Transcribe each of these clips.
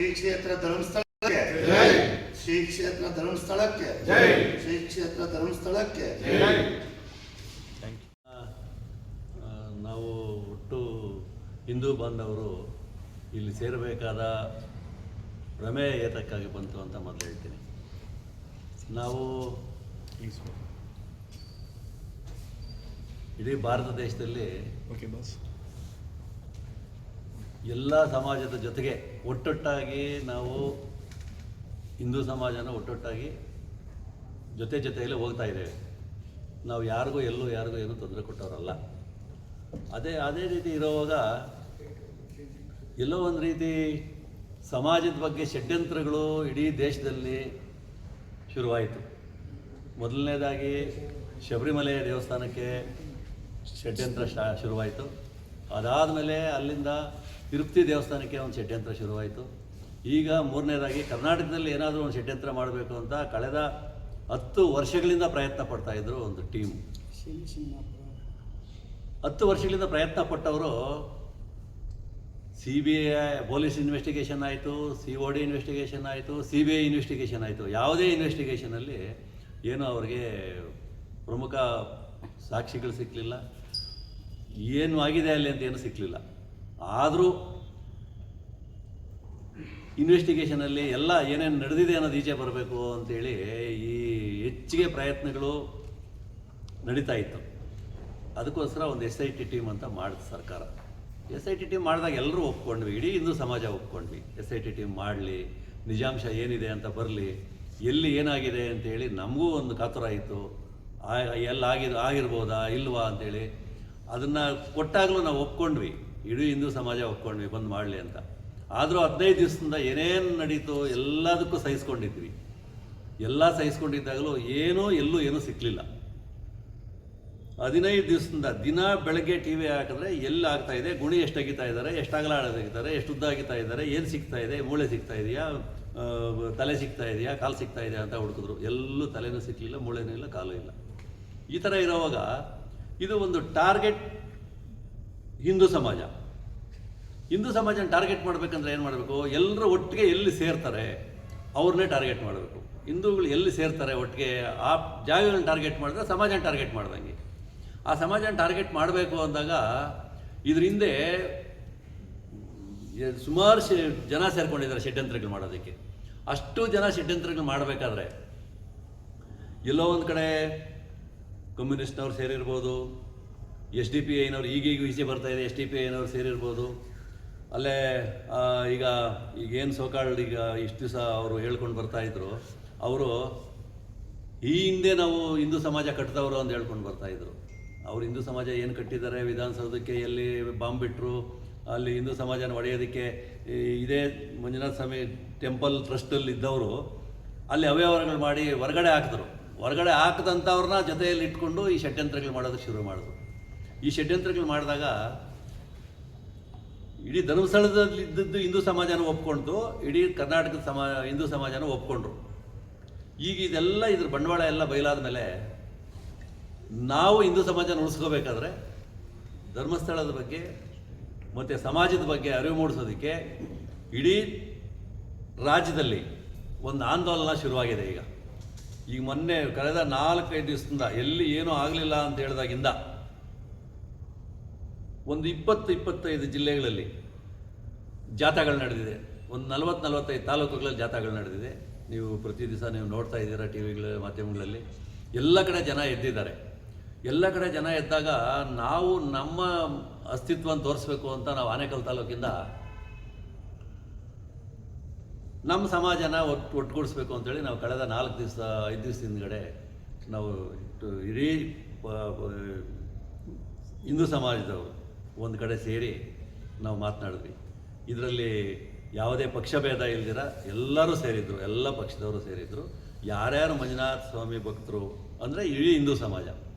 ಶ್ರೀ ಕ್ಷೇತ್ರ ಧರ್ಮಸ್ಥಳಕ್ಕೆ ಶ್ರೀ ಕ್ಷೇತ್ರ ಧರ್ಮಸ್ಥಳಕ್ಕೆ ಶ್ರೀ ಕ್ಷೇತ್ರ ಧರ್ಮಸ್ಥಳಕ್ಕೆ. ನಾವು ಒಟ್ಟು ಹಿಂದೂ ಬಾಂಧವರು ಇಲ್ಲಿ ಸೇರಬೇಕಾದ ಪ್ರಮೇಯ ಏತಕ್ಕಾಗಿ ಬಂತು ಅಂತ ಮೊದಲು ಹೇಳ್ತೀನಿ. ನಾವು ಇಡೀ ಭಾರತ ದೇಶದಲ್ಲಿ ಎಲ್ಲ ಸಮಾಜದ ಜೊತೆಗೆ ಒಟ್ಟೊಟ್ಟಾಗಿ ನಾವು ಹಿಂದೂ ಸಮಾಜನ ಒಟ್ಟೊಟ್ಟಾಗಿ ಜೊತೆಯಲ್ಲಿ ಹೋಗ್ತಾ ಇದ್ದೇವೆ. ನಾವು ಯಾರಿಗೂ ಏನೂ ತೊಂದರೆ ಕೊಟ್ಟವರಲ್ಲ. ಅದೇ ರೀತಿ ಇರೋವಾಗ ಎಲ್ಲೋ ಒಂದು ರೀತಿ ಸಮಾಜದ ಬಗ್ಗೆ ಷಡ್ಯಂತ್ರಗಳು ಇಡೀ ದೇಶದಲ್ಲಿ ಶುರುವಾಯಿತು. ಮೊದಲನೇದಾಗಿ ಶಬರಿಮಲೆ ದೇವಸ್ಥಾನಕ್ಕೆ ಷಡ್ಯಂತ್ರ ಶುರುವಾಯಿತು. ಅದಾದಮೇಲೆ ಅಲ್ಲಿಂದ ತಿರುಪತಿ ದೇವಸ್ಥಾನಕ್ಕೆ ಒಂದು ಷಡ್ಯಂತ್ರ ಶುರುವಾಯಿತು. ಈಗ ಮೂರನೇದಾಗಿ ಕರ್ನಾಟಕದಲ್ಲಿ ಏನಾದರೂ ಒಂದು ಷಡ್ಯಂತ್ರ ಮಾಡಬೇಕು ಅಂತ ಕಳೆದ 10 ವರ್ಷಗಳಿಂದ ಪ್ರಯತ್ನ ಪಡ್ತಾಯಿದ್ರು ಒಂದು ಟೀಮ್. 10 ವರ್ಷಗಳಿಂದ ಪ್ರಯತ್ನ ಪಟ್ಟವರು CBI ಪೊಲೀಸ್ ಇನ್ವೆಸ್ಟಿಗೇಷನ್ ಆಯಿತು, COD ಇನ್ವೆಸ್ಟಿಗೇಷನ್ ಆಯಿತು, CBI ಇನ್ವೆಸ್ಟಿಗೇಷನ್ ಆಯಿತು. ಯಾವುದೇ ಇನ್ವೆಸ್ಟಿಗೇಷನಲ್ಲಿ ಏನೂ ಅವ್ರಿಗೆ ಪ್ರಮುಖ ಸಾಕ್ಷಿಗಳು ಸಿಕ್ಕಲಿಲ್ಲ, ಏನು ಆಗಿದೆ ಅಲ್ಲಿ ಅಂತ ಏನೂ ಸಿಕ್ಕಲಿಲ್ಲ. ಆದರೂ ಇನ್ವೆಸ್ಟಿಗೇಷನಲ್ಲಿ ಎಲ್ಲ ಏನೇನು ನಡೆದಿದೆ ಅನ್ನೋದು ಈಚೆ ಬರಬೇಕು ಅಂತೇಳಿ ಈ ಹೆಚ್ಚಿಗೆ ಪ್ರಯತ್ನಗಳು ನಡೀತಾ ಇತ್ತು. ಅದಕ್ಕೋಸ್ಕರ ಒಂದು SIT ಟೀಮ್ ಅಂತ ಮಾಡಿದ ಸರ್ಕಾರ. SIT ಟೀಮ್ ಮಾಡಿದಾಗ ಎಲ್ಲರೂ ಒಪ್ಕೊಂಡ್ವಿ, ಇಡೀ ಹಿಂದೂ ಸಮಾಜ ಒಪ್ಕೊಂಡ್ವಿ. SIT ಟೀಮ್ ಮಾಡಲಿ, ನಿಜಾಂಶ ಏನಿದೆ ಅಂತ ಬರಲಿ, ಎಲ್ಲಿ ಏನಾಗಿದೆ ಅಂತೇಳಿ ನಮಗೂ ಒಂದು ಕಾತುರ ಇತ್ತು. ಆಗಿರ್ಬೋದಾ ಇಲ್ವಾ ಅಂತೇಳಿ ಅದನ್ನು ಕೊಟ್ಟಾಗಲೂ ನಾವು ಒಪ್ಕೊಂಡ್ವಿ, ಇಡೀ ಹಿಂದೂ ಸಮಾಜ ಒಪ್ಕೊಂಡ್ವಿ ಬಂದು ಮಾಡಲಿ ಅಂತ. ಆದರೂ 15 ದಿವಸದಿಂದ ಏನೇನು ನಡೀತು ಎಲ್ಲದಕ್ಕೂ ಸಹಿಸ್ಕೊಂಡಿದ್ವಿ. ಎಲ್ಲ ಸಹಿಸ್ಕೊಂಡಿದ್ದಾಗಲೂ ಎಲ್ಲೂ ಸಿಕ್ಕಲಿಲ್ಲ. 15 ದಿವಸದಿಂದ ದಿನ ಬೆಳಗ್ಗೆ TV ಹಾಕಿದ್ರೆ ಎಲ್ಲಿ ಆಗ್ತಾ ಇದೆ, ಗುಣಿ ಎಷ್ಟು ತೆಗಿತಾ ಇದ್ದಾರೆ, ಎಷ್ಟು ಅಗಲ ತೆಗಿತಾರೆ, ಎಷ್ಟು ಉದ್ದ ಆಗಿತಾ ಇದ್ದಾರೆ, ಏನು ಸಿಗ್ತಾ ಇದೆ, ಮೂಳೆ ಸಿಗ್ತಾ ಇದೆಯಾ, ತಲೆ ಸಿಗ್ತಾ ಇದೆಯಾ, ಕಾಲು ಸಿಗ್ತಾ ಇದೆಯಾ ಅಂತ ಹುಡುಕಿದ್ರು. ಎಲ್ಲೂ ತಲೆನೂ ಸಿಕ್ಕಲಿಲ್ಲ, ಮೂಳೆನೂ ಇಲ್ಲ, ಕಾಲು ಇಲ್ಲ. ಈ ಥರ ಇರೋವಾಗ ಇದು ಒಂದು ಟಾರ್ಗೆಟ್ ಹಿಂದೂ ಸಮಾಜನ ಟಾರ್ಗೆಟ್ ಮಾಡಬೇಕಂದ್ರೆ ಏನು ಮಾಡಬೇಕು? ಎಲ್ಲರೂ ಒಟ್ಟಿಗೆ ಎಲ್ಲಿ ಸೇರ್ತಾರೆ ಅವ್ರನ್ನೇ ಟಾರ್ಗೆಟ್ ಮಾಡಬೇಕು. ಹಿಂದೂಗಳು ಎಲ್ಲಿ ಸೇರ್ತಾರೆ ಒಟ್ಟಿಗೆ ಆ ಜಾಗಗಳನ್ನ ಟಾರ್ಗೆಟ್ ಮಾಡಿದ್ರೆ ಸಮಾಜನ ಟಾರ್ಗೆಟ್ ಮಾಡ್ದಂಗೆ. ಆ ಸಮಾಜನ ಟಾರ್ಗೆಟ್ ಮಾಡಬೇಕು ಅಂದಾಗ ಇದ್ರ ಹಿಂದೆ ಸುಮಾರು ಜನ ಸೇರ್ಕೊಂಡಿದ್ದಾರೆ ಷಡ್ಯಂತ್ರಗಳು ಮಾಡೋದಕ್ಕೆ. ಅಷ್ಟು ಜನ ಷಡ್ಯಂತ್ರಗಳು ಮಾಡಬೇಕಾದ್ರೆ ಎಲ್ಲೋ ಒಂದು ಕಡೆ ಕಮ್ಯುನಿಸ್ಟ್ನವ್ರು ಸೇರಿರ್ಬೋದು, SDPIನವ್ರು ಈಗೀಗ ಈಚೆ ಬರ್ತಾಯಿದೆ, SDPIನವ್ರು ಸೇರಿರ್ಬೋದು. ಅಲ್ಲೇ ಈಗೇನು ಸೋಕಾಲ್ಡ್ ಈಗ ಇಷ್ಟು ದಿವಸ ಅವರು ಹೇಳ್ಕೊಂಡು ಬರ್ತಾಯಿದ್ರು, ಅವರು ಈ ಹಿಂದೆ ನಾವು ಹಿಂದೂ ಸಮಾಜ ಕಟ್ಟಿದವರು ಅಂತ ಹೇಳ್ಕೊಂಡು ಬರ್ತಾಯಿದ್ರು. ಅವರು ಹಿಂದೂ ಸಮಾಜ ಏನು ಕಟ್ಟಿದ್ದಾರೆ, ವಿಧಾನಸೌಧಕ್ಕೆ ಎಲ್ಲಿ ಬಾಂಬ್ ಬಿಟ್ಟರು, ಅಲ್ಲಿ ಹಿಂದೂ ಸಮಾಜನ ಒಡೆಯೋದಕ್ಕೆ ಇದೇ ಮಂಜುನಾಥ ಸ್ವಾಮಿ ಟೆಂಪಲ್ ಟ್ರಸ್ಟಲ್ಲಿ ಇದ್ದವರು ಅಲ್ಲಿ ಅವ್ಯವಹಾರಗಳು ಮಾಡಿ ಹೊರಗಡೆ ಹಾಕಿದ್ರು. ಹೊರಗಡೆ ಹಾಕಿದಂಥವ್ರನ್ನ ಜೊತೆಯಲ್ಲಿ ಇಟ್ಕೊಂಡು ಈ ಷಡ್ಯಂತ್ರಗಳು ಮಾಡೋದಕ್ಕೆ ಶುರು ಮಾಡಿದ್ರು. ಈ ಷಡ್ಯಂತ್ರಗಳು ಮಾಡಿದಾಗ ಇಡೀ ಧರ್ಮಸ್ಥಳದಲ್ಲಿದ್ದದ್ದು ಹಿಂದೂ ಸಮಾಜನ ಒಪ್ಕೊಂಡು ಇಡೀ ಕರ್ನಾಟಕದ ಹಿಂದೂ ಸಮಾಜನ ಒಪ್ಕೊಂಡ್ರು. ಈಗ ಇದ್ರ ಬಂಡವಾಳ ಎಲ್ಲ ಬಯಲಾದ ಮೇಲೆ ನಾವು ಹಿಂದೂ ಸಮಾಜನ ಉಳಿಸ್ಕೋಬೇಕಾದ್ರೆ ಧರ್ಮಸ್ಥಳದ ಬಗ್ಗೆ ಮತ್ತು ಸಮಾಜದ ಬಗ್ಗೆ ಅರಿವು ಮೂಡಿಸೋದಕ್ಕೆ ಇಡೀ ರಾಜ್ಯದಲ್ಲಿ ಒಂದು ಆಂದೋಲನ ಶುರುವಾಗಿದೆ. ಈಗ ಮೊನ್ನೆ ಕಳೆದ 4-5 ದಿವಸದಿಂದ ಎಲ್ಲಿ ಏನೂ ಆಗಲಿಲ್ಲ ಅಂತ ಹೇಳಿದಾಗಿಂದ ಒಂದು 20-25 ಜಿಲ್ಲೆಗಳಲ್ಲಿ ಜಾಥಾಗಳು ನಡೆದಿದೆ. ಒಂದು 40-45 ತಾಲೂಕುಗಳಲ್ಲಿ ಜಾಥಾಗಳು ನಡೆದಿದೆ. ನೀವು ಪ್ರತಿ ದಿವಸ ನೀವು ನೋಡ್ತಾ ಇದ್ದೀರಾ ಟಿವಿಗಳ ಮಾಧ್ಯಮಗಳಲ್ಲಿ. ಎಲ್ಲ ಕಡೆ ಜನ ಎದ್ದಿದ್ದಾರೆ. ಎಲ್ಲ ಕಡೆ ಜನ ಎದ್ದಾಗ ನಾವು ನಮ್ಮ ಅಸ್ತಿತ್ವವನ್ನು ತೋರಿಸ್ಬೇಕು ಅಂತ ನಾವು ಆನೇಕಲ್ ತಾಲೂಕಿಂದ ನಮ್ಮ ಸಮಾಜನ ಒಟ್ಟುಗೂಡಿಸ್ಬೇಕು ಅಂತೇಳಿ ನಾವು ಕಳೆದ 5 ದಿವಸ ಹಿಂದ್ಗಡೆ ನಾವು ಇಡೀ ಹಿಂದೂ ಸಮಾಜದವರು ಒಂದು ಕಡೆ ಸೇರಿ ನಾವು ಮಾತನಾಡಿದ್ವಿ. ಇದರಲ್ಲಿ ಯಾವುದೇ ಪಕ್ಷಭೇದ ಇಲ್ದಿರ ಎಲ್ಲರೂ ಸೇರಿದ್ರು, ಎಲ್ಲ ಪಕ್ಷದವರು ಸೇರಿದ್ರು. ಯಾರ್ಯಾರು ಮಂಜುನಾಥ ಸ್ವಾಮಿ ಭಕ್ತರು ಅಂದರೆ ಇಡೀ ಹಿಂದೂ ಸಮಾಜ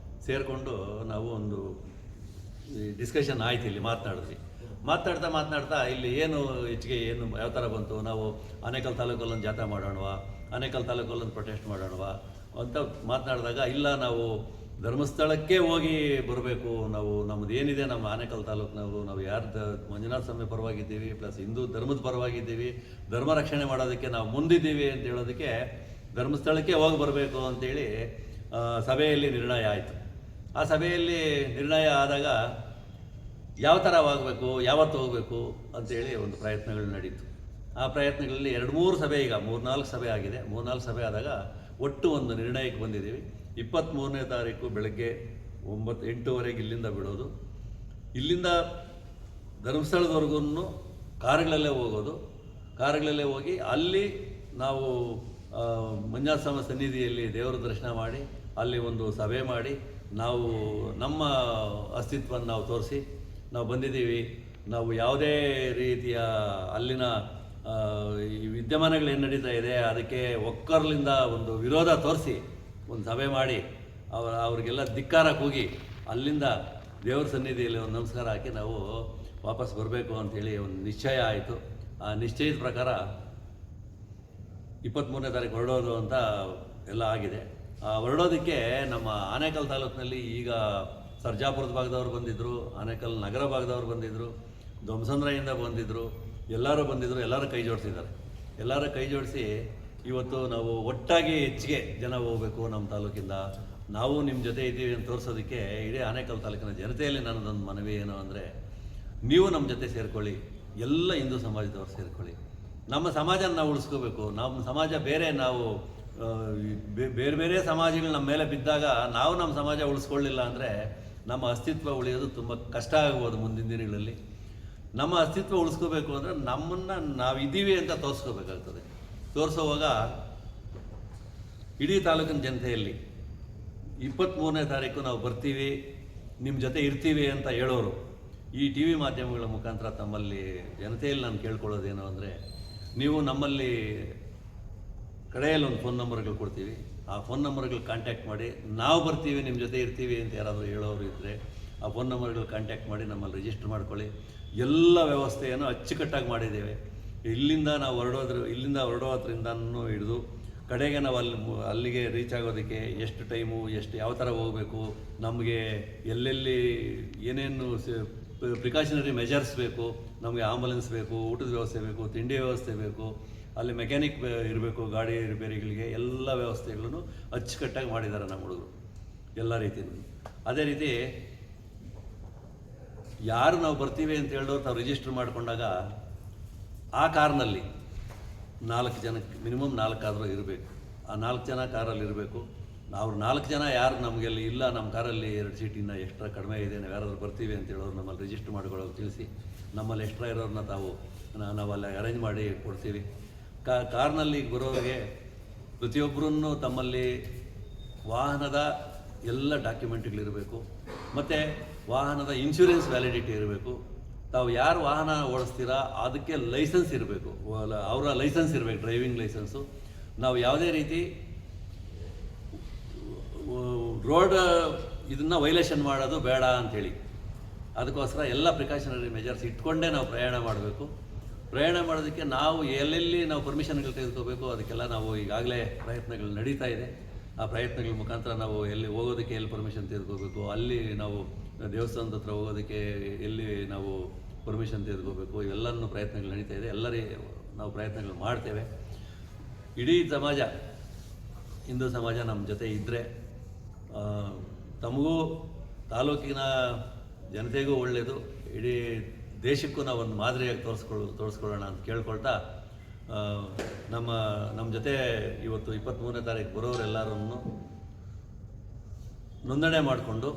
ಸೇರಿಕೊಂಡು ನಾವು ಒಂದು ಡಿಸ್ಕಷನ್ ಆಯ್ತು. ಇಲ್ಲಿ ಮಾತನಾಡ್ತಾ ಇಲ್ಲಿ ಏನು ಹೆಚ್ಚಿಗೆ ಏನು ಯಾವ ಥರ ಬಂತು, ನಾವು ಆನೇಕಲ್ ತಾಲೂಕಲ್ಲೊಂದು ಜಾಥಾ ಮಾಡೋಣವಾ, ಆನೇಕಲ್ ತಾಲೂಕಲ್ಲೊಂದು ಪ್ರೊಟೆಸ್ಟ್ ಮಾಡೋಣವಾ ಅಂತ ಮಾತನಾಡಿದಾಗ, ಇಲ್ಲ ನಾವು ಧರ್ಮಸ್ಥಳಕ್ಕೆ ಹೋಗಿ ಬರಬೇಕು. ನಾವು ನಮ್ಮದು ಏನಿದೆ ನಮ್ಮ ಆನೇಕಲ್ ತಾಲೂಕಿನವರು, ನಾವು ಯಾರು ಮಂಜುನಾಥ ಸ್ವಾಮಿ ಪರವಾಗಿದ್ದೀವಿ, ಪ್ಲಸ್ ಹಿಂದೂ ಧರ್ಮದ ಪರವಾಗಿದ್ದೀವಿ, ಧರ್ಮ ರಕ್ಷಣೆ ಮಾಡೋದಕ್ಕೆ ನಾವು ಮುಂದಿದ್ದೀವಿ ಅಂತ ಹೇಳೋದಕ್ಕೆ ಧರ್ಮಸ್ಥಳಕ್ಕೆ ಹೋಗಿ ಬರಬೇಕು ಅಂತೇಳಿ ಸಭೆಯಲ್ಲಿ ನಿರ್ಣಯ ಆಯಿತು. ಆ ಸಭೆಯಲ್ಲಿ ನಿರ್ಣಯ ಆದಾಗ ಯಾವ ಥರ ಆಗಬೇಕು, ಯಾವತ್ತು ಹೋಗಬೇಕು ಅಂತೇಳಿ ಒಂದು ಪ್ರಯತ್ನಗಳು ನಡೀತು. ಆ ಪ್ರಯತ್ನಗಳಲ್ಲಿ 2-3 ಸಭೆ, ಈಗ 3-4 ಸಭೆ ಆಗಿದೆ. 3-4 ಸಭೆ ಆದಾಗ ಒಟ್ಟು ಒಂದು ನಿರ್ಣಯಕ್ಕೆ ಬಂದಿದ್ದೀವಿ. 23ನೇ ತಾರೀಕು ಬೆಳಗ್ಗೆ 8:30 ಇಲ್ಲಿಂದ ಬಿಡೋದು, ಇಲ್ಲಿಂದ ಧರ್ಮಸ್ಥಳದವರೆಗೂ ಕಾರುಗಳಲ್ಲೇ ಹೋಗೋದು. ಕಾರುಗಳಲ್ಲೇ ಹೋಗಿ ಅಲ್ಲಿ ನಾವು ಮಂಜುನಾಥ ಸ್ವಾಮಿ ಸನ್ನಿಧಿಯಲ್ಲಿ ದೇವರ ದರ್ಶನ ಮಾಡಿ ಅಲ್ಲಿ ಒಂದು ಸಭೆ ಮಾಡಿ ನಾವು ನಮ್ಮ ಅಸ್ತಿತ್ವವನ್ನು ನಾವು ತೋರಿಸಿ ನಾವು ಬಂದಿದ್ದೀವಿ, ನಾವು ಯಾವುದೇ ರೀತಿಯ ಅಲ್ಲಿನ ಈ ವಿದ್ಯಮಾನಗಳೇನು ನಡೀತಾ ಇದೆ ಅದಕ್ಕೆ ಒಕ್ಕರ್ಲಿಂದ ಒಂದು ವಿರೋಧ ತೋರಿಸಿ ಒಂದು ಸಭೆ ಮಾಡಿ ಅವ್ರಿಗೆಲ್ಲ ಧಿಕ್ಕಾರ ಕೂಗಿ ಅಲ್ಲಿಂದ ದೇವ್ರ ಸನ್ನಿಧಿಯಲ್ಲಿ ಒಂದು ನಮಸ್ಕಾರ ಹಾಕಿ ನಾವು ವಾಪಸ್ ಬರಬೇಕು ಅಂಥೇಳಿ ಒಂದು ನಿಶ್ಚಯ ಆಯಿತು. ಆ ನಿಶ್ಚಯದ ಪ್ರಕಾರ 23ನೇ ತಾರೀಕು ಹೊರಡೋದು ಅಂತ ಎಲ್ಲ ಆಗಿದೆ. ಹೊರಡೋದಕ್ಕೆ ನಮ್ಮ ಆನೇಕಲ್ ತಾಲೂಕಿನಲ್ಲಿ ಈಗ ಸರ್ಜಾಪುರದ ಭಾಗದವ್ರು ಬಂದಿದ್ದರು, ಆನೇಕಲ್ ನಗರ ಭಾಗದವ್ರು ಬಂದಿದ್ದರು, ಧ್ವಂಸಂದ್ರದಿಂದ ಬಂದಿದ್ದರು, ಎಲ್ಲರೂ ಬಂದಿದ್ದರು. ಎಲ್ಲರೂ ಕೈ ಜೋಡಿಸಿದ್ದಾರೆ. ಎಲ್ಲರೂ ಕೈ ಜೋಡಿಸಿ ಇವತ್ತು ನಾವು ಒಟ್ಟಾಗಿ ಹೆಚ್ಚಿಗೆ ಜನ ಹೋಗಬೇಕು ನಮ್ಮ ತಾಲೂಕಿಂದ, ನಾವು ನಿಮ್ಮ ಜೊತೆ ಇದ್ದೀವಿ ಅಂತ ತೋರಿಸೋದಕ್ಕೆ ಇಡೀ ಆನೇಕಲ್ ತಾಲೂಕಿನ ಜನತೆಯಲ್ಲಿ ನನ್ನದೊಂದು ಮನವಿ ಏನು ಅಂದರೆ, ನೀವು ನಮ್ಮ ಜೊತೆ ಸೇರಿಕೊಳ್ಳಿ, ಎಲ್ಲ ಹಿಂದೂ ಸಮಾಜದವ್ರು ಸೇರಿಕೊಳ್ಳಿ. ನಮ್ಮ ಸಮಾಜನ ನಾವು ಉಳಿಸ್ಕೋಬೇಕು. ನಮ್ಮ ಸಮಾಜ ಬೇರೆ, ನಾವು ಬೇರೆ ಬೇರೆ ಸಮಾಜಗಳು ನಮ್ಮ ಮೇಲೆ ಬಿದ್ದಾಗ ನಾವು ನಮ್ಮ ಸಮಾಜ ಉಳಿಸ್ಕೊಳ್ಳಿಲ್ಲ ಅಂದರೆ ನಮ್ಮ ಅಸ್ತಿತ್ವ ಉಳಿಯೋದು ತುಂಬ ಕಷ್ಟ ಆಗ್ಬೋದು ಮುಂದಿನ ದಿನಗಳಲ್ಲಿ. ನಮ್ಮ ಅಸ್ತಿತ್ವ ಉಳಿಸ್ಕೋಬೇಕು ಅಂದರೆ ನಮ್ಮನ್ನು ನಾವು ಇದ್ದೀವಿ ಅಂತ ತೋರಿಸ್ಕೋಬೇಕಾಗ್ತದೆ. ತೋರಿಸೋವಾಗ ಇಡೀ ತಾಲೂಕಿನ ಜನತೆಯಲ್ಲಿ 23ನೇ ತಾರೀಕು ನಾವು ಬರ್ತೀವಿ, ನಿಮ್ಮ ಜೊತೆ ಇರ್ತೀವಿ ಅಂತ ಹೇಳೋರು ಈ ಟಿ ವಿ ಮಾಧ್ಯಮಗಳ ಮುಖಾಂತರ ತಮ್ಮಲ್ಲಿ ಜನತೆಯಲ್ಲಿ ನಾನು ಕೇಳ್ಕೊಳ್ಳೋದೇನು ಅಂದರೆ, ನೀವು ನಮ್ಮಲ್ಲಿ ಕಡೆಯಲ್ಲಿ ಒಂದು ಫೋನ್ ನಂಬರ್ಗಳು ಕೊಡ್ತೀವಿ, ಆ ಫೋನ್ ನಂಬರ್ಗಳು ಕಾಂಟ್ಯಾಕ್ಟ್ ಮಾಡಿ ನಾವು ಬರ್ತೀವಿ ನಿಮ್ಮ ಜೊತೆ ಇರ್ತೀವಿ ಅಂತ ಯಾರಾದರೂ ಹೇಳೋರು ಇದ್ದರೆ ಆ ಫೋನ್ ನಂಬರ್ಗಳು ಕಾಂಟ್ಯಾಕ್ಟ್ ಮಾಡಿ ನಮ್ಮಲ್ಲಿ ರಿಜಿಸ್ಟರ್ ಮಾಡ್ಕೊಳ್ಳಿ. ಎಲ್ಲ ವ್ಯವಸ್ಥೆಯನ್ನು ಅಚ್ಚುಕಟ್ಟಾಗಿ ಮಾಡಿದ್ದೇವೆ. ಇಲ್ಲಿಂದ ನಾವು ಇಲ್ಲಿಂದ ಹೊರಡೋದ್ರಿಂದನೂ ಹಿಡಿದು ಕಡೆಗೆ ನಾವು ಅಲ್ಲಿಗೆ ರೀಚ್ ಆಗೋದಕ್ಕೆ ಎಷ್ಟು ಟೈಮು, ಯಾವ ಥರ ಹೋಗಬೇಕು, ನಮಗೆ ಎಲ್ಲೆಲ್ಲಿ ಏನೇನು ಪ್ರಿಕಾಷನರಿ ಮೆಜರ್ಸ್ ಬೇಕು, ನಮಗೆ ಆಂಬುಲೆನ್ಸ್ ಬೇಕು, ಊಟದ ವ್ಯವಸ್ಥೆ ಬೇಕು, ತಿಂಡಿ ವ್ಯವಸ್ಥೆ ಬೇಕು, ಅಲ್ಲಿ ಮೆಕ್ಯಾನಿಕ್ ಇರಬೇಕು, ಗಾಡಿ ರಿಪೇರಿಗಳಿಗೆ ಎಲ್ಲ ವ್ಯವಸ್ಥೆಗಳನ್ನು ಅಚ್ಚುಕಟ್ಟಾಗಿ ಮಾಡಿದ್ದಾರೆ ನಮ್ಮ ಹುಡುಗರು ಎಲ್ಲ ರೀತಿಯೂ. ಅದೇ ರೀತಿ ಯಾರು ನಾವು ಬರ್ತೀವಿ ಅಂತ ಹೇಳಿದವ್ರು ನಾವು ರಿಜಿಸ್ಟರ್ ಮಾಡಿಕೊಂಡಾಗ ಆ ಕಾರ್ನಲ್ಲಿ 4 ಜನಕ್ಕೆ ಮಿನಿಮಮ್ 4 ಆದರೂ ಇರಬೇಕು. ಆ 4 ಜನ ಕಾರಲ್ಲಿ ಇರಬೇಕು. ಅವ್ರು 4 ಜನ ಯಾರು ನಮಗೆಲ್ಲಿ ಇಲ್ಲ, ನಮ್ಮ ಕಾರಲ್ಲಿ 2 ಸೀಟಿನ ಎಕ್ಸ್ಟ್ರಾ ಕಡಿಮೆ ಇದೆ, ನಾವು ಯಾರಾದರೂ ಬರ್ತೀವಿ ಅಂತ ಹೇಳೋರು ನಮ್ಮಲ್ಲಿ ರಿಜಿಸ್ಟರ್ ಮಾಡ್ಕೊಳ್ಳೋರು ತಿಳಿಸಿ, ನಮ್ಮಲ್ಲಿ ಎಕ್ಸ್ಟ್ರಾ ಇರೋರನ್ನ ನಾವಲ್ಲಿ ಅರೇಂಜ್ ಮಾಡಿ ಕೊಡ್ತೀವಿ. ಕಾರ್ನಲ್ಲಿ ಬರೋರಿಗೆ ಪ್ರತಿಯೊಬ್ಬರನ್ನು ತಮ್ಮಲ್ಲಿ ವಾಹನದ ಎಲ್ಲ ಡಾಕ್ಯುಮೆಂಟ್ಗಳಿರಬೇಕು, ಮತ್ತು ವಾಹನದ ಇನ್ಶೂರೆನ್ಸ್ ವ್ಯಾಲಿಡಿಟಿ ಇರಬೇಕು. ತಾವು ಯಾರು ವಾಹನ ಓಡಿಸ್ತೀರಾ ಅದಕ್ಕೆ ಲೈಸೆನ್ಸ್ ಇರಬೇಕು, ಅವರ ಲೈಸೆನ್ಸ್ ಇರಬೇಕು, ಡ್ರೈವಿಂಗ್ ಲೈಸೆನ್ಸು. ನಾವು ಯಾವುದೇ ರೀತಿ ರೋಡ್ ಇದನ್ನು ವೈಲೇಷನ್ ಮಾಡೋದು ಬೇಡ ಅಂಥೇಳಿ ಅದಕ್ಕೋಸ್ಕರ ಎಲ್ಲ ಪ್ರಿಕಾಷನರಿ ಮೆಜರ್ಸ್ ಇಟ್ಕೊಂಡೇ ನಾವು ಪ್ರಯಾಣ ಮಾಡಬೇಕು. ಪ್ರಯಾಣ ಮಾಡೋದಕ್ಕೆ ನಾವು ಎಲ್ಲೆಲ್ಲಿ ನಾವು ಪರ್ಮಿಷನ್ಗಳು ತೆಗೆದುಕೋಬೇಕು ಅದಕ್ಕೆಲ್ಲ ನಾವು ಈಗಾಗಲೇ ಪ್ರಯತ್ನಗಳು ನಡೀತಾ ಇದೆ. ಆ ಪ್ರಯತ್ನಗಳ ಮುಖಾಂತರ ನಾವು ಎಲ್ಲಿ ಹೋಗೋದಕ್ಕೆ ಎಲ್ಲಿ ಪರ್ಮಿಷನ್ ತೆಗೆದುಕೋಬೇಕು, ಅಲ್ಲಿ ನಾವು ದೇವಸ್ಥಾನದ ಹತ್ರ ಹೋಗೋದಕ್ಕೆ ಎಲ್ಲಿ ನಾವು ಪರ್ಮಿಷನ್ ತೆಗೆದುಕೋಬೇಕು, ಇವೆಲ್ಲನೂ ಪ್ರಯತ್ನಗಳು ನಡೀತಾ ಇದೆ. ನಾವು ಪ್ರಯತ್ನಗಳು ಮಾಡ್ತೇವೆ. ಇಡೀ ಸಮಾಜ, ಹಿಂದೂ ಸಮಾಜ ನಮ್ಮ ಜೊತೆ ಇದ್ದರೆ ತಮಗೂ ತಾಲೂಕಿನ ಜನತೆಗೂ ಒಳ್ಳೆಯದು, ಇಡೀ ದೇಶಕ್ಕೂ ನಾವು ಒಂದು ಮಾದರಿಯಾಗಿ ತೋರಿಸ್ಕೊಳ್ಳೋಣ ಅಂತ ಕೇಳ್ಕೊಳ್ತಾ, ನಮ್ಮ ಜೊತೆ ಇವತ್ತು 23ನೇ ತಾರೀಕು ಬರೋರೆಲ್ಲರನ್ನು ನೋಂದಣಿ ಮಾಡಿಕೊಂಡು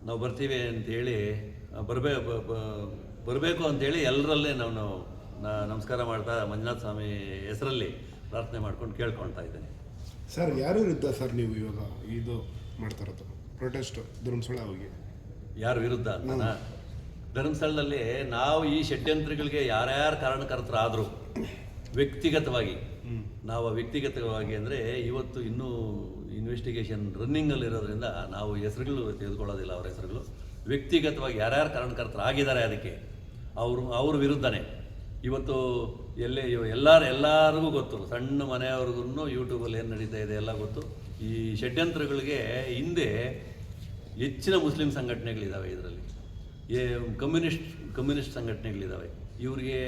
ನಾವು ಬರ್ತೀವಿ ಅಂತೇಳಿ ಬರಬೇಕು ಅಂಥೇಳಿ ಎಲ್ಲರಲ್ಲೇ ನಾವು ನಮಸ್ಕಾರ ಮಾಡ್ತಾ ಮಂಜುನಾಥ ಸ್ವಾಮಿ ಹೆಸರಲ್ಲಿ ಪ್ರಾರ್ಥನೆ ಮಾಡ್ಕೊಂಡು ಕೇಳ್ಕೊಳ್ತಾ ಇದ್ದೇನೆ. ಸರ್, ಯಾರು ವಿರುದ್ಧ ಸರ್ ನೀವು ಇವಾಗ ಇದು ಮಾಡ್ತಾ ಇರೋದು ಪ್ರೊಟೆಸ್ಟ್ ಧರ್ಮಸ್ಥಳ ಹೋಗಿ? ಯಾರು ವಿರುದ್ಧ ಅಂತ ಧರ್ಮಸ್ಥಳದಲ್ಲಿ ನಾವು ಈ ಷಡ್ಯಂತ್ರಗಳಿಗೆ ಯಾರ್ಯಾರು ಕಾರಣಕರ್ತರಾದರೂ ವ್ಯಕ್ತಿಗತವಾಗಿ ಅಂದರೆ ಇವತ್ತು ಇನ್ನೂ ಇನ್ವೆಸ್ಟಿಗೇಷನ್ ರನ್ನಿಂಗಲ್ಲಿರೋದ್ರಿಂದ ನಾವು ಹೆಸರುಗಳು ತೆಗೆದುಕೊಳ್ಳೋದಿಲ್ಲ. ಅವರ ಹೆಸರುಗಳು ವ್ಯಕ್ತಿಗತವಾಗಿ ಯಾರ್ಯಾರು ಕಾರಣಕರ್ತರಾಗಿದ್ದಾರೆ ಅದಕ್ಕೆ ಅವ್ರ ವಿರುದ್ಧನೇ ಇವತ್ತು ಎಲ್ಲರಿಗೂ ಗೊತ್ತು, ಸಣ್ಣ ಮನೆಯವ್ರಿಗೂ ಯೂಟ್ಯೂಬಲ್ಲಿ ಏನು ನಡೀತಾ ಇದೆ ಎಲ್ಲ ಗೊತ್ತು. ಈ ಷಡ್ಯಂತ್ರಗಳಿಗೆ ಹಿಂದೆ ಹೆಚ್ಚಿನ ಮುಸ್ಲಿಂ ಸಂಘಟನೆಗಳಿದ್ದಾವೆ, ಇದರಲ್ಲಿ ಕಮ್ಯುನಿಸ್ಟ್ ಸಂಘಟನೆಗಳಿದ್ದಾವೆ. ಇವರಿಗೆ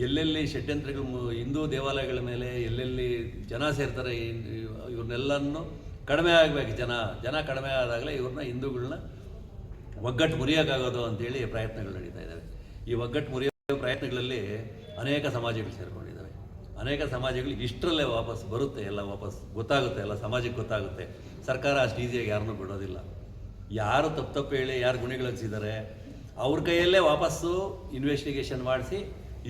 ಎಲ್ಲೆಲ್ಲಿ ಷಡ್ಯಂತ್ರಗಳು ಹಿಂದೂ ದೇವಾಲಯಗಳ ಮೇಲೆ ಎಲ್ಲೆಲ್ಲಿ ಜನ ಸೇರ್ತಾರೆ, ಇವ್ರನ್ನೆಲ್ಲನೂ ಕಡಿಮೆ ಆಗಬೇಕು. ಜನ ಕಡಿಮೆ ಆದಾಗಲೇ ಇವ್ರನ್ನ ಹಿಂದೂಗಳನ್ನ ಒಗ್ಗಟ್ಟು ಮುರಿಯೋಕ್ಕಾಗೋದು ಅಂತೇಳಿ ಪ್ರಯತ್ನಗಳು ನಡೀತಾ ಇದ್ದಾವೆ. ಈ ಒಗ್ಗಟ್ಟು ಮುರಿಯೋ ಪ್ರಯತ್ನಗಳಲ್ಲಿ ಅನೇಕ ಸಮಾಜಗಳು ಸೇರಿಕೊಂಡಿದ್ದಾವೆ. ಅನೇಕ ಸಮಾಜಗಳು ಇಷ್ಟರಲ್ಲೇ ವಾಪಸ್ ಬರುತ್ತೆ, ಎಲ್ಲ ವಾಪಸ್ ಗೊತ್ತಾಗುತ್ತೆ, ಎಲ್ಲ ಸಮಾಜಕ್ಕೆ ಗೊತ್ತಾಗುತ್ತೆ. ಸರ್ಕಾರ ಅಷ್ಟು ಈಸಿಯಾಗಿ ಯಾರನ್ನೂ ಬಿಡೋದಿಲ್ಲ. ಯಾರು ತಪ್ಪು ಹೇಳಿ ಯಾರು ಗುಣಿಗಳಿಸಿದ್ದಾರೆ ಅವ್ರ ಕೈಯಲ್ಲೇ ವಾಪಸ್ಸು ಇನ್ವೆಸ್ಟಿಗೇಷನ್ ಮಾಡಿಸಿ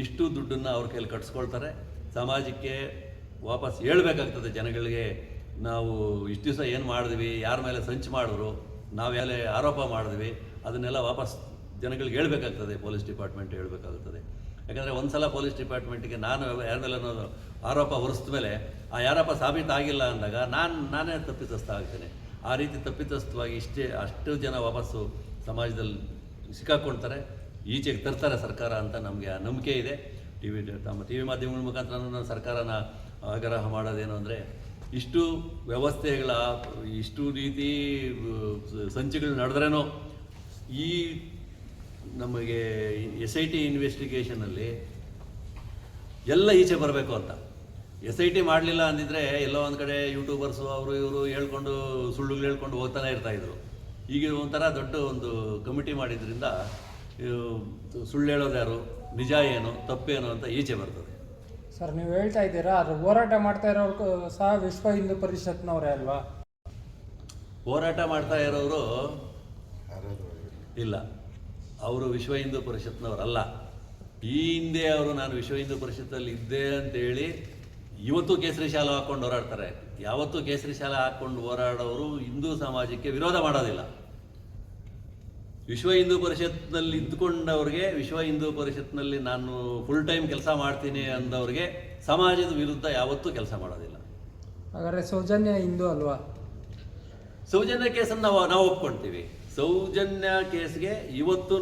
ಇಷ್ಟು ದುಡ್ಡನ್ನು ಅವ್ರ ಕೈಯಲ್ಲಿ ಕಟ್ಸ್ಕೊಳ್ತಾರೆ. ಸಮಾಜಕ್ಕೆ ವಾಪಸ್ ಹೇಳ್ಬೇಕಾಗ್ತದೆ ಜನಗಳಿಗೆ, ನಾವು ಇಷ್ಟು ದಿವಸ ಏನು ಮಾಡಿದ್ವಿ, ಯಾರ ಮೇಲೆ ಸಂಚು ಮಾಡಿದ್ರು, ನಾವೆಲ್ಲ ಆರೋಪ ಮಾಡಿದ್ವಿ, ಅದನ್ನೆಲ್ಲ ವಾಪಸ್ ಜನಗಳಿಗೆ ಹೇಳ್ಬೇಕಾಗ್ತದೆ. Police department ಹೇಳ್ಬೇಕಾಗುತ್ತದೆ. ಯಾಕಂದರೆ ಒಂದು ಸಲ ಪೊಲೀಸ್ ಡಿಪಾರ್ಟ್ಮೆಂಟ್ಗೆ ನಾನು ಯಾರ ಮೇಲೆ ಆರೋಪ ಹೊರಿಸಿದ ಮೇಲೆ ಆ ಯಾರಪ್ಪ ಸಾಬೀತಾಗಿಲ್ಲ ಅಂದಾಗ ನಾನೇ ತಪ್ಪಿತಸ್ಥ ಆಗ್ತೇನೆ. ಆ ರೀತಿ ತಪ್ಪಿತಸ್ಥವಾಗಿ ಅಷ್ಟು ಜನ ವಾಪಸ್ಸು ಸಮಾಜದಲ್ಲಿ ಸಿಕ್ಕಾಕೊಳ್ತಾರೆ, ಈಚೆಗೆ ತರ್ತಾರೆ ಸರ್ಕಾರ ಅಂತ ನಮಗೆ ಆ ನಂಬಿಕೆ ಇದೆ. ಟಿ ವಿ ಮಾಧ್ಯಮಗಳ ಮುಖಾಂತರ ನಾನು ಸರ್ಕಾರನ ಆಗ್ರಹ ಮಾಡೋದೇನು ಅಂದರೆ, ಇಷ್ಟು ವ್ಯವಸ್ಥೆಗಳ ಇಷ್ಟು ರೀತಿ ಸಂಚುಗಳು ನಡೆದ್ರೇನೋ ಈ ನಮಗೆ SIT ಇನ್ವೆಸ್ಟಿಗೇಷನಲ್ಲಿ ಎಲ್ಲ ಈಚೆ ಬರಬೇಕು ಅಂತ. SIT ಮಾಡಲಿಲ್ಲ ಅಂದಿದ್ರೆ ಎಲ್ಲೋ ಒಂದು ಕಡೆ ಯೂಟ್ಯೂಬರ್ಸು ಅವರು ಇವರು ಹೇಳ್ಕೊಂಡು ಸುಳ್ಳುಗಳು ಹೇಳ್ಕೊಂಡು ಹೋಗ್ತಾನೆ ಇರ್ತಾಯಿದ್ರು. ಈಗ ಒಂಥರ ದೊಡ್ಡ ಒಂದು ಕಮಿಟಿ ಮಾಡಿದ್ರಿಂದ ಸುಳ್ಳು ಹೇಳೋದು ಯಾರು, ನಿಜ ಏನು, ತಪ್ಪೇನು ಅಂತ ಈಚೆ ಬರ್ತದೆ. ಸರ್, ನೀವು ಹೇಳ್ತಾ ಇದ್ದೀರಾ, ಅದು ಹೋರಾಟ ಮಾಡ್ತಾ ಇರೋರು ಸಹ ವಿಶ್ವ ಹಿಂದೂ ಪರಿಷತ್ನವರೇ ಅಲ್ವಾ? ಹೋರಾಟ ಮಾಡ್ತಾ ಇರೋರು ಇಲ್ಲ, ಅವರು ವಿಶ್ವ ಹಿಂದೂ ಪರಿಷತ್ನವರಲ್ಲ. ಈ ಹಿಂದೆ ಅವರು ನಾನು ವಿಶ್ವ ಹಿಂದೂ ಪರಿಷತ್ತಲ್ಲಿ ಇದ್ದೆ ಅಂತೇಳಿ ಇವತ್ತು ಕೇಸರಿ ಶಾಲೆ ಹಾಕ್ಕೊಂಡು ಹೋರಾಡ್ತಾರೆ. ಯಾವತ್ತೂ ಕೇಸರಿ ಶಾಲೆ ಹಾಕ್ಕೊಂಡು ಹೋರಾಡೋರು ಹಿಂದೂ ಸಮಾಜಕ್ಕೆ ವಿರೋಧ ಮಾಡೋದಿಲ್ಲ. ವಿಶ್ವ ಹಿಂದೂ ಪರಿಷತ್ನಲ್ಲಿ ಇದ್ದುಕೊಂಡವ್ರಿಗೆ, ವಿಶ್ವ ಹಿಂದೂ ಪರಿಷತ್ನಲ್ಲಿ ನಾನು ಫುಲ್ ಟೈಮ್ ಕೆಲಸ ಮಾಡ್ತೀನಿ ಅಂದವ್ರಿಗೆ ಸಮಾಜದ ವಿರುದ್ಧ ಯಾವತ್ತೂ ಕೆಲಸ ಮಾಡೋದಿಲ್ಲ. ಹಾಗಾದರೆ ಸೌಜನ್ಯ ಹಿಂದೂ ಅಲ್ವಾ? ಸೌಜನ್ಯ ಕೇಸನ್ನು ನಾವು ಒಪ್ಕೊಳ್ತೀವಿ. ಸೌಜನ್ಯ ಕೇಸ್ಗೆ ಇವತ್ತೂ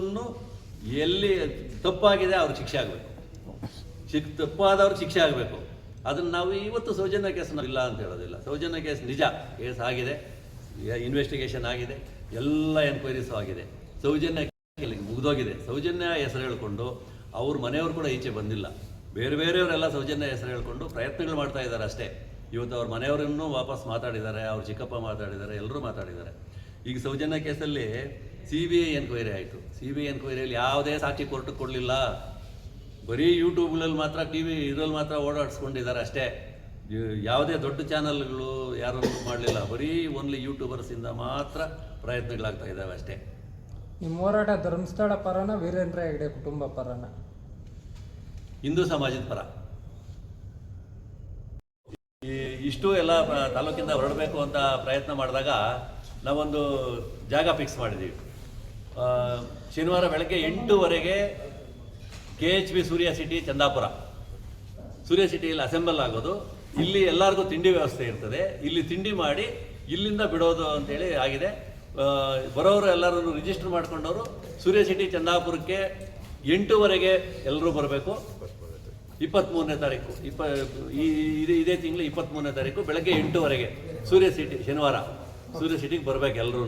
ಎಲ್ಲಿ ತಪ್ಪಾಗಿದೆ ಅವ್ರಿಗೆ ಶಿಕ್ಷೆ ಆಗಬೇಕು, ತಪ್ಪಾದವ್ರಿಗೆ ಶಿಕ್ಷೆ ಆಗಬೇಕು. ಅದನ್ನು ನಾವು ಇವತ್ತು ಸೌಜನ್ಯ ಕೇಸನ್ನು ಇಲ್ಲ ಅಂತ ಹೇಳೋದಿಲ್ಲ. ಸೌಜನ್ಯ ಕೇಸ್ ನಿಜ, ಕೇಸ್ ಆಗಿದೆ, ಇನ್ವೆಸ್ಟಿಗೇಷನ್ ಆಗಿದೆ, ಎಲ್ಲ ಎನ್ಕ್ವೈರೀಸು ಆಗಿದೆ. ಸೌಜನ್ಯ ಮುಗಿದೋಗಿದೆ. ಸೌಜನ್ಯ ಹೆಸರು ಹೇಳ್ಕೊಂಡು ಅವ್ರ ಮನೆಯವರು ಕೂಡ ಈಚೆ ಬಂದಿಲ್ಲ. ಬೇರೆಯವರೆಲ್ಲ ಸೌಜನ್ಯ ಹೆಸರು ಹೇಳ್ಕೊಂಡು ಪ್ರಯತ್ನಗಳು ಮಾಡ್ತಾ ಇದ್ದಾರೆ ಅಷ್ಟೇ. ಇವತ್ತು ಅವ್ರ ಮನೆಯವರನ್ನು ವಾಪಸ್ ಮಾತಾಡಿದ್ದಾರೆ, ಅವ್ರ ಚಿಕ್ಕಪ್ಪ ಮಾತಾಡಿದ್ದಾರೆ, ಎಲ್ಲರೂ ಮಾತಾಡಿದ್ದಾರೆ. ಈಗ ಸೌಜನ್ಯ ಕೇಸಲ್ಲಿ CBI ಎನ್ಕ್ವೈರಿ ಆಯಿತು. CBI ಎನ್ಕ್ವೈರಿಯಲ್ಲಿ ಯಾವುದೇ ಸಾಕ್ಷಿ ಕೋರ್ಟಿಗೆ ಕೊಡಲಿಲ್ಲ. ಬರೀ ಯೂಟ್ಯೂಬ್ಗಳಲ್ಲಿ ಮಾತ್ರ, TV ಇದರಲ್ಲಿ ಮಾತ್ರ ಓಡಾಡಿಸ್ಕೊಂಡಿದ್ದಾರೆ ಅಷ್ಟೇ. ಯಾವುದೇ ದೊಡ್ಡ ಚಾನಲ್ಗಳು ಯಾರೂ ಮಾಡಲಿಲ್ಲ. ಬರೀ ಓನ್ಲಿ ಯೂಟ್ಯೂಬರ್ಸಿಂದ ಮಾತ್ರ ಪ್ರಯತ್ನಗಳಾಗ್ತಾ ಇದ್ದಾವೆ ಅಷ್ಟೇ. ನಿಮ್ಮ ಹೋರಾಟ ಧರ್ಮಸ್ಥಳ ಪರನ, ವೀರೇಂದ್ರ ಹೆಗ್ಡೆ ಕುಟುಂಬ ಪರನ? ಹಿಂದೂ ಸಮಾಜದ ಪರ. ಇಷ್ಟು ಎಲ್ಲ ತಾಲೂಕಿಂದ ಹೊರಡಬೇಕು ಅಂತ ಪ್ರಯತ್ನ ಮಾಡಿದಾಗ ನಾವೊಂದು ಜಾಗ ಫಿಕ್ಸ್ ಮಾಡಿದ್ದೀವಿ. ಶನಿವಾರ ಬೆಳಗ್ಗೆ 8:00 KHB ಸೂರ್ಯ ಸಿಟಿ ಚಂದಾಪುರ, ಸೂರ್ಯ ಸಿಟಿಯಲ್ಲಿ ಅಸೆಂಬಲ್ ಆಗೋದು. ಇಲ್ಲಿ ಎಲ್ಲರಿಗೂ ತಿಂಡಿ ವ್ಯವಸ್ಥೆ ಇರ್ತದೆ. ಇಲ್ಲಿ ತಿಂಡಿ ಮಾಡಿ ಇಲ್ಲಿಂದ ಬಿಡೋದು ಅಂತೇಳಿ ಆಗಿದೆ. ಬರೋರು ಎಲ್ಲರೂ ರಿಜಿಸ್ಟರ್ ಮಾಡ್ಕೊಂಡವರು ಸೂರ್ಯ ಸಿಟಿ ಚಂದಾಪುರಕ್ಕೆ 8:00 ಎಲ್ಲರೂ ಬರಬೇಕು. 23ನೇ ತಾರೀಕು, ಇದೇ ತಿಂಗಳು 23ನೇ ತಾರೀಕು ಬೆಳಗ್ಗೆ 8:00 ಸೂರ್ಯ ಸಿಟಿ, ಶನಿವಾರ ಸೂರ್ಯ ಸಿಟಿಗೆ ಬರಬೇಕು ಎಲ್ಲರೂ.